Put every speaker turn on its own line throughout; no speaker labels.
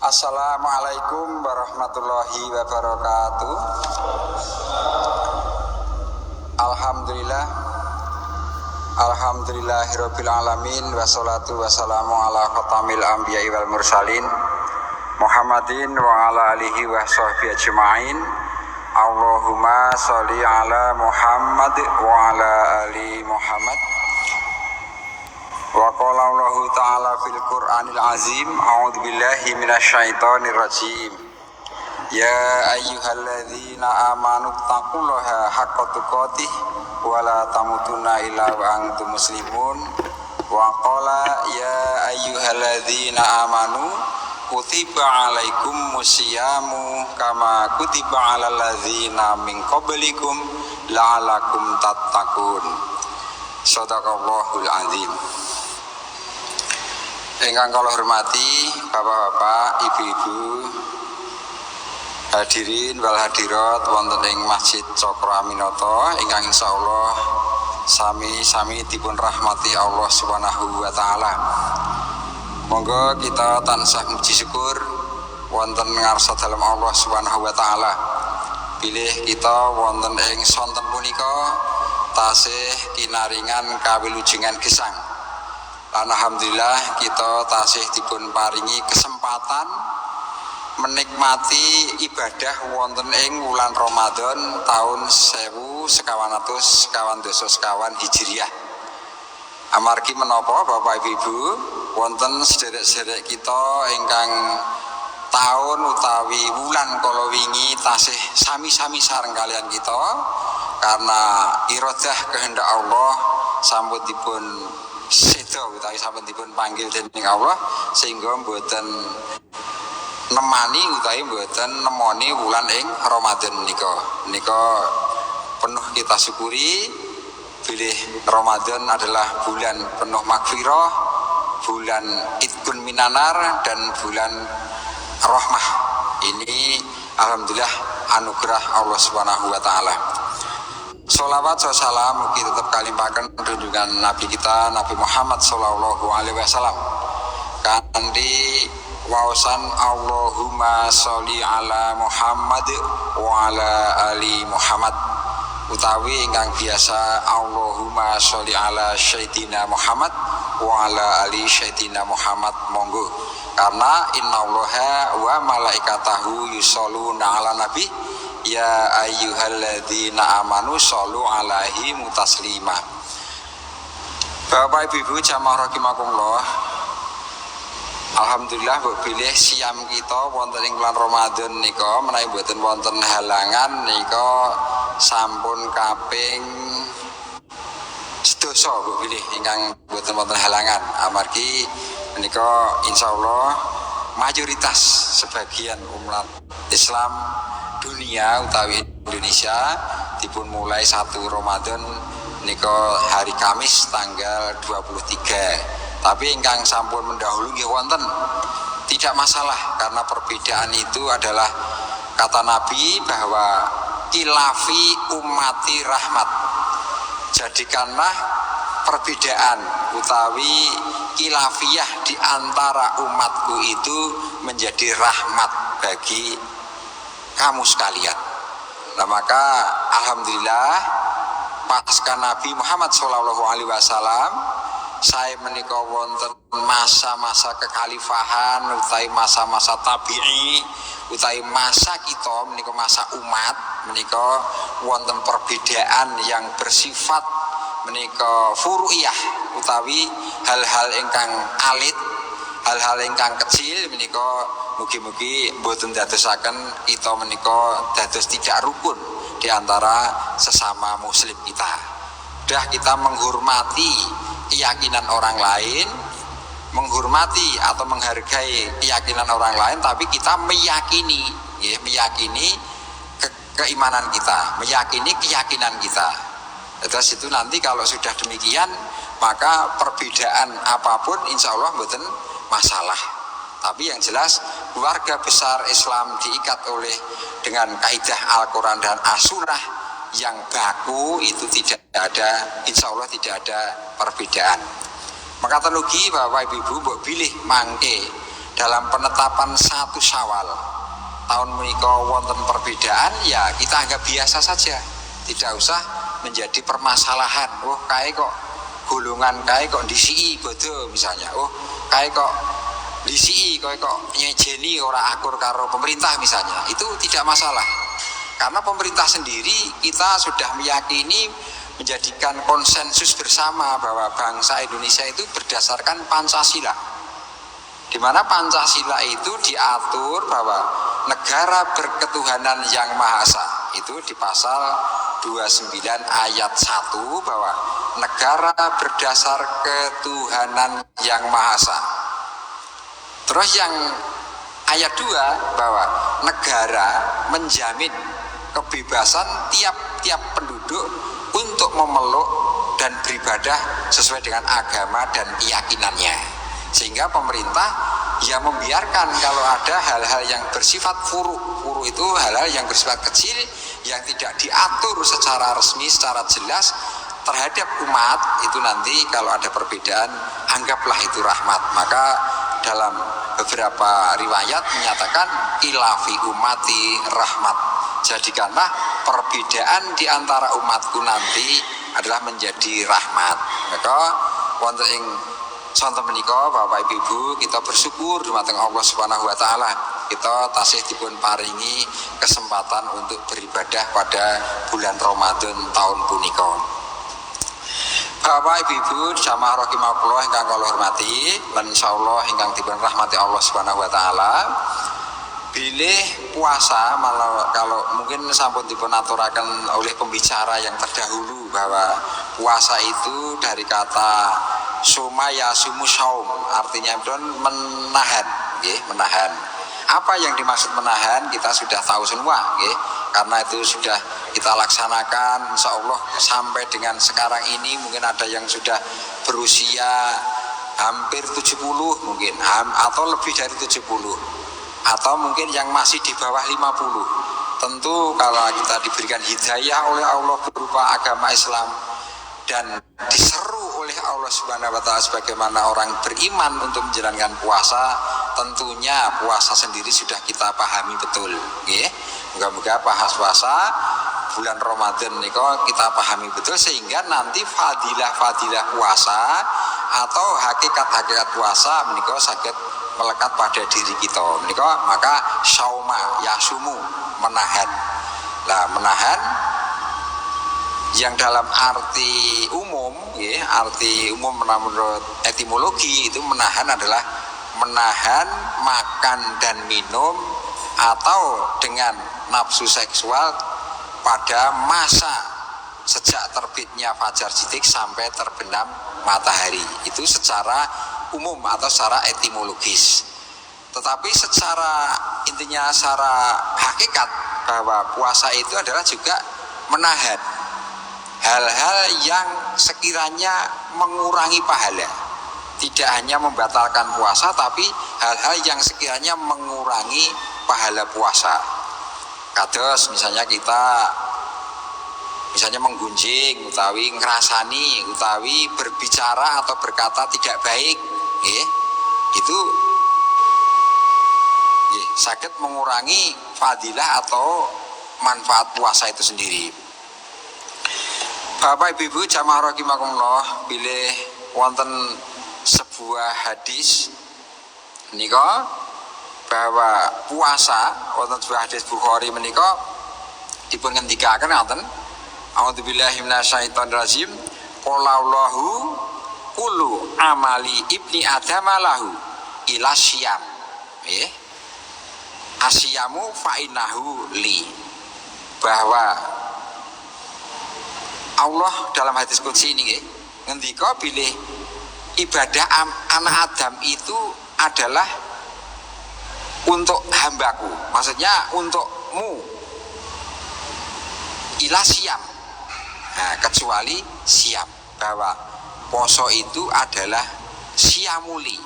Assalamualaikum warahmatullahi wabarakatuh. Alhamdulillahirabbil alamin wassalatu wassalamu ala khatamil anbiya'i wal mursalin Muhammadin wa ala alihi wa sahbihi ajma'in. Allahumma sholli ala Muhammad wa ala ali Muhammad. Wa qala Allah ta'ala fil Qur'anil azim, a'udzu billahi minasyaitonir rajim. Ya ayyuhalladzina amanu taqullaha haqqa tuqatih wa la tamutunna illa wa antum muslimun. Wa qala ya ayyuhalladzina amanu kutiba alaikumusyamu kama kutiba alal ladzina min qablikum la'alakum tattaqun. Shadaqallahul azim. Ingkang kula hormati bapak-bapak, ibu-ibu, hadirin wal hadirat wonten ing Masjid Cokro Aminoto ingkang insyaallah sami-sami dipun rahmati Allah Subhanahu wa taala. Monggo kita tansah muji syukur wonten ngarsa dalem Allah Subhanahu wa taala. Pilih kita wonten ing sonten punika tasih kinaringan kawilujengan gesang. Lan alhamdulillah kita tasih dipun paringi kesempatan menikmati ibadah wonten ing wulan Ramadan tahun 1422 Hijriah. Amargi menapa Bapak Ibu wonten sederek-sederek kita ingkang tahun utawi wulan kala wingi tasih sami-sami sareng kalian kita karena iradah kehendak Allah sampun dipun sedo utawi sampun dipun panggil dening Allah sehingga mboten nemani utawi mboten nemoni wulan ing Ramadan nika penuh kita syukuri bilih Ramadan adalah bulan penuh magfirah, bulan Idkun Minanar dan bulan rahmah. Ini alhamdulillah anugerah Allah Subhanahu wa taala. Sholawat salam mugi tetap kalimpaken junjungan Nabi kita Nabi Muhammad sallallahu alaihi wasallam kanthi waosan Allahumma sholli ala Muhammad wa ala ali Muhammad utawi ingkang biasa Allahumma sholli ala Sayyidina Muhammad wa ala ali Sayyidina Muhammad. Monggo karena innallaha wa malaikatahu yusholluna ala nabi ya ayyuhalladzina amanu shollu alaihi mutaslima. Bapak Ibu jamaah rahimakumullah, alhamdulillah mbok bilih siam kita wonten ing bulan Ramadan nika menawi mboten wonten halangan nika sampun kaping sedasa mbok bilih ingkang mboten wonten halangan. Amargi menika insyaallah mayoritas sebagian umat Islam dunia utawi Indonesia dipun mulai 1 Ramadan nika hari Kamis tanggal 23. Tapi ingkang sampun mendahului nggih wonten tidak masalah karena perbedaan itu adalah kata Nabi bahwa ilafi ummati rahmat. Jadikanlah perbedaan utawi kilafiyah di antara umatku itu menjadi rahmat bagi kamu sekalian. Nah maka alhamdulillah pasca Nabi Muhammad sallallahu alaihi wasallam saya menika wonten masa-masa kekhalifahan utawi masa-masa tabi'i utawi masa kita menika masa umat menika wonten perbedaan yang bersifat menika furu'iyah utawi hal-hal ingkang alit, hal-hal ingkang kecil menika mugi-mugi mboten dadosaken kita menika dados tidak rukun di antara sesama muslim kita. Dah kita menghormati keyakinan orang lain, menghormati atau menghargai keyakinan orang lain, tapi kita meyakini keimanan kita, meyakini keyakinan kita. Terus itu nanti kalau sudah demikian maka perbedaan apapun insya Allah mboten masalah. Tapi yang jelas keluarga besar Islam diikat oleh dengan kaidah Al-Quran dan As-Sunnah yang baku itu tidak ada, insya Allah tidak ada perbedaan. Maka telugi Bapak Ibu mbok bilih mangke dalam penetapan 1 Syawal tahun menika wonten perbedaan, ya kita anggap biasa saja, tidak usah menjadi permasalahan. Oh kae kok golongan kae kok disiki bodo misalnya, oh kae kok disiki kok nyejeni ora akur karo pemerintah misalnya, itu tidak masalah. Karena pemerintah sendiri kita sudah meyakini menjadikan konsensus bersama bahwa bangsa Indonesia itu berdasarkan Pancasila, di mana Pancasila itu diatur bahwa negara berketuhanan yang Maha Esa, itu di pasal 29 ayat 1 bahwa negara berdasar ketuhanan yang Maha Esa. Terus yang ayat 2 bahwa negara menjamin kebebasan tiap-tiap penduduk untuk memeluk dan beribadah sesuai dengan agama dan keyakinannya. Sehingga pemerintah ya membiarkan kalau ada hal-hal yang bersifat furu itu hal-hal yang bersifat kecil yang tidak diatur secara resmi, secara jelas terhadap umat, itu nanti kalau ada perbedaan anggaplah itu rahmat. Maka dalam beberapa riwayat menyatakan ilafi umati rahmat, jadikanlah perbedaan di antara umatku nanti adalah menjadi rahmat. Maka wonten ing sonten menika Bapak Ibu, kita bersyukur dumateng Allah Subhanahu wa taala, kita tasih dipun paringi kesempatan untuk beribadah pada bulan Ramadan tahun punika. Bapak Ibu jamaah rahimakumullah ingkang kula hormati lan insyaallah ingkang dipun rahmati Allah Subhanahu wa taala. Bilih puasa, malah kalau mungkin sampun dipun aturaken oleh pembicara yang terdahulu bahwa puasa itu dari kata suma yasumu saum, artinya menahan, menahan. Apa yang dimaksud menahan kita sudah tahu semua, karena itu sudah kita laksanakan insya Allah sampai dengan sekarang ini. Mungkin ada yang sudah berusia hampir 70 mungkin, atau lebih dari 70, atau mungkin yang masih di bawah 50. Tentu kalau kita diberikan hidayah oleh Allah berupa agama Islam dan diseru oleh Allah Subhanahu wa taala sebagaimana orang beriman untuk menjalankan puasa, tentunya puasa sendiri sudah kita pahami betul, nggih. Moga-moga puasa bulan Ramadan niko kita pahami betul sehingga nanti fadilah-fadilah puasa atau hakikat-hakikat puasa menika saged melekat pada diri kita. Menika maka sauma yasumu, menahan. Lah menahan yang dalam arti umum, arti umum menurut etimologi itu menahan adalah menahan makan dan minum atau dengan nafsu seksual pada masa sejak terbitnya fajar sidik sampai terbenam matahari. Itu secara umum atau secara etimologis. Tetapi secara intinya, secara hakikat bahwa puasa itu adalah juga menahan hal-hal yang sekiranya mengurangi pahala. Tidak hanya membatalkan puasa, tapi hal-hal yang sekiranya mengurangi pahala puasa. Kados misalnya kita menggunjing utawi ngrasani utawi berbicara atau berkata tidak baik, itu sakit mengurangi fadilah atau manfaat puasa itu sendiri. Bapak Ibu jamaah rahimakumullah, bilih wonten sebuah hadis menika bahwa puasa wonten sebuah hadis Bukhari menika dipun ngendikaken ngoten, a'udzubillahi minasyaitonir rajim, qala Allahu kullu amali ibni adam lahu ila syiyam, asyamu fa innahu li, bahwa Allah dalam hadis qudsi ini ngendika bilih ibadah anak Adam itu adalah untuk hambaku, maksudnya untukmu, ila siam, kecuali siam, bahwa poso itu adalah siamuli,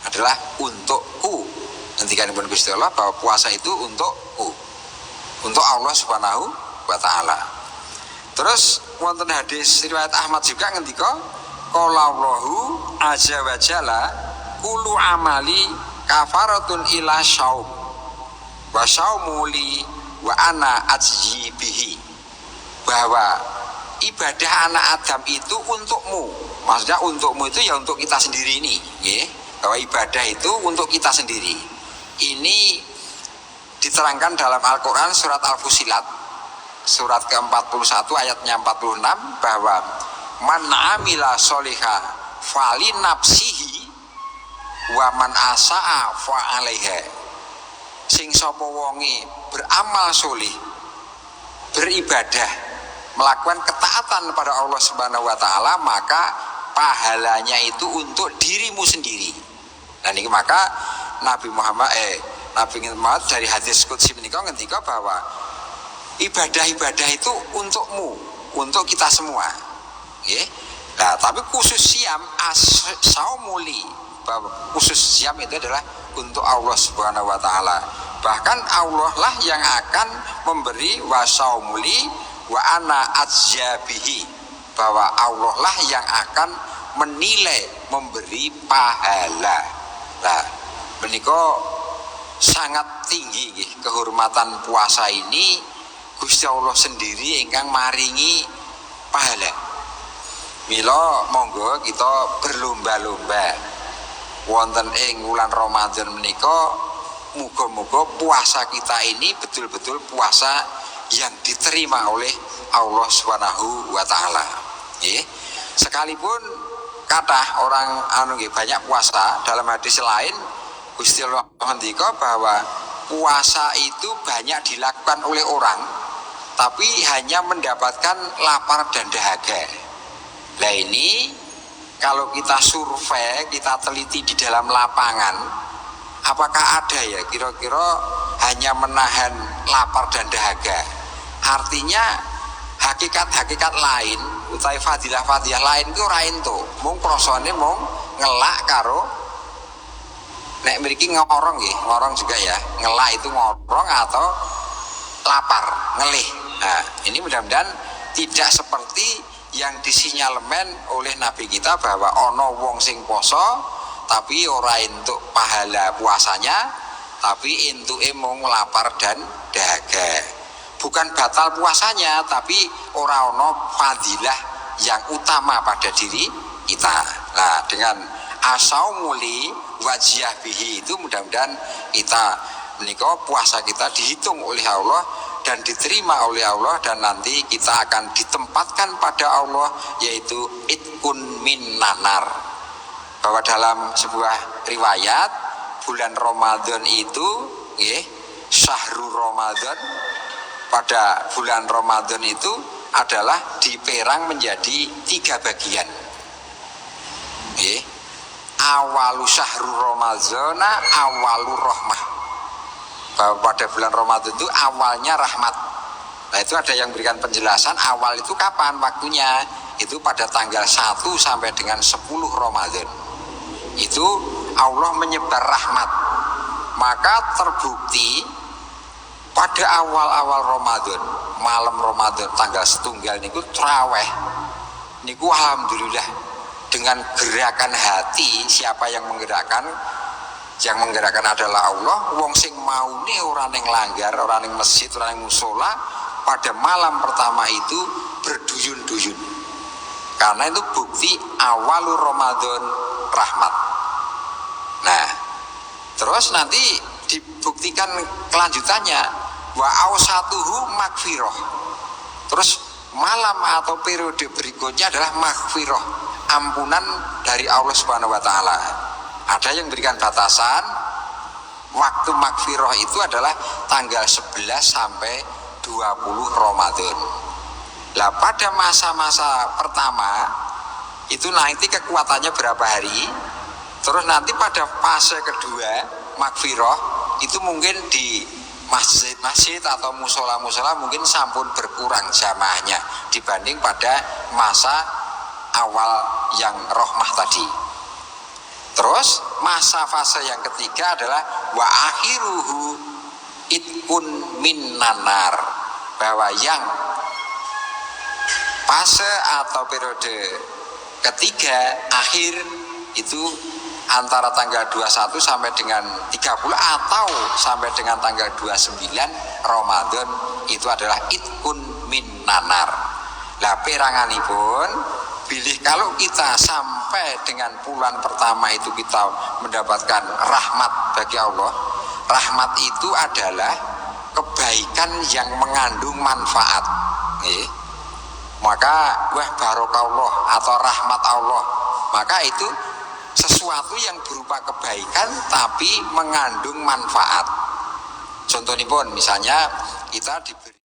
adalah untukku. Ngendikan pun Gusti Allah bahwa puasa itu untukku, untuk Allah Subhanahu wa taala. Terus wonten hadis riwayat Ahmad juga ngendika qala Allahu azza wa jalla kullu amali kafaratun ila syaum wa syaumuli wa ana ajzi bihi, bahwa ibadah anak Adam itu untukmu. Maksudnya untukmu itu ya untuk kita sendiri ini, ya. Bahwa ibadah itu untuk kita sendiri. Ini diterangkan dalam Al-Quran surat Al-Fusilat surat ke-41 ayatnya 46, bahwa man amila sholiha fali nafsihi wa man asaa fa alaiha. Sing sapa wonge beramal solih, beribadah, melakukan ketaatan kepada Allah Subhanahu wa taala, maka pahalanya itu untuk dirimu sendiri. Nah ini maka Nabi Muhammad dari hadis qudsi menika ngendika bahwa ibadah-ibadah itu untukmu, untuk kita semua. Nggih. Nah, tapi khusus siam as-saumuli, bahwa khusus siam itu adalah untuk Allah Subhanahu wa taala. Bahkan Allah lah yang akan memberi wasaumuli wa ana ajzabihi, bahwa Allah lah yang akan menilai, memberi pahala. Nah, menika sangat tinggi kehormatan puasa ini. Gusti Allah sendiri ingkang maringi pahala. Mila monggo kita berlomba-lomba wonten ing wulan Ramadan menika, muga-muga puasa kita ini betul-betul puasa yang diterima oleh Allah Subhanahu wa taala. Nggih. Sekalipun kathah orang banyak puasa, dalam hadis lain Gusti Allah ngendika bahwa puasa itu banyak dilakukan oleh orang, tapi hanya mendapatkan lapar dan dahaga. Nah ini kalau kita survei, kita teliti di dalam lapangan, apakah ada ya kira-kira hanya menahan lapar dan dahaga? Artinya hakikat-hakikat lain, utawi fadilah-fadilah lain itu ora ento. Mung krasane mung ngelak karo nek mriki ngorong nggih, ngorong juga ya. Ngelak itu ngorong atau lapar, ngelih. Nah, ini mudah-mudahan tidak seperti yang disinyalemen oleh Nabi kita bahwa ono wong sing poso tapi ora entuk pahala puasanya, tapi entuke mung lapar dan dahaga. Bukan batal puasanya, tapi ora ono fadilah yang utama pada diri kita. Nah, dengan asaumuli wajiyah bihi itu mudah-mudahan kita menika puasa kita dihitung oleh Allah dan diterima oleh Allah, dan nanti kita akan ditempatkan pada Allah, yaitu itkun min nanar. Bahwa dalam sebuah riwayat bulan Ramadan itu syahrul Ramadan, pada bulan Ramadan itu adalah diperang menjadi 3 bagian. Awalu syahrul Ramadana awalu rahmah, bahwa pada bulan Ramadan itu awalnya rahmat. Nah itu ada yang berikan penjelasan awal itu kapan waktunya, itu pada tanggal 1 sampai dengan 10 Ramadan itu Allah menyebar rahmat. Maka terbukti pada awal-awal Ramadan, malam Ramadan tanggal 1 niku traweh niku alhamdulillah dengan gerakan hati. Siapa yang menggerakkan? Yang menggerakkan adalah Allah. Wong sing maune ora ning langgar, ora ning masjid, ora ning musala, pada malam pertama itu berduyun-duyun. Karena itu bukti awalur Ramadan rahmat. Nah, terus nanti dibuktikan kelanjutannya wa ausatuhu magfirah. Terus malam atau periode berikutnya adalah magfirah, ampunan dari Allah Subhanahu wa taala. Ada yang berikan batasan waktu magfirah itu adalah tanggal 11 sampai 20 Ramadan. Lah pada masa-masa pertama itu nanti kekuatannya berapa hari, terus nanti pada fase kedua magfirah itu mungkin di masjid-masjid atau musola-musola mungkin sampun berkurang jamaahnya dibanding pada masa awal yang rahmah tadi. Terus masa fase yang ketiga adalah wa akhiruhu itkun min nanar, bahwa yang fase atau periode ketiga akhir itu antara tanggal 21 sampai dengan 30 atau sampai dengan tanggal 29 Ramadan itu adalah itkun min nanar. Lah peranganipun bilih kalau kita sampai dengan bulan pertama itu kita mendapatkan rahmat bagi Allah. Rahmat itu adalah kebaikan yang mengandung manfaat. Maka wah barokallah atau rahmat Allah, maka itu sesuatu yang berupa kebaikan tapi mengandung manfaat. Contohnya pun misalnya kita diberi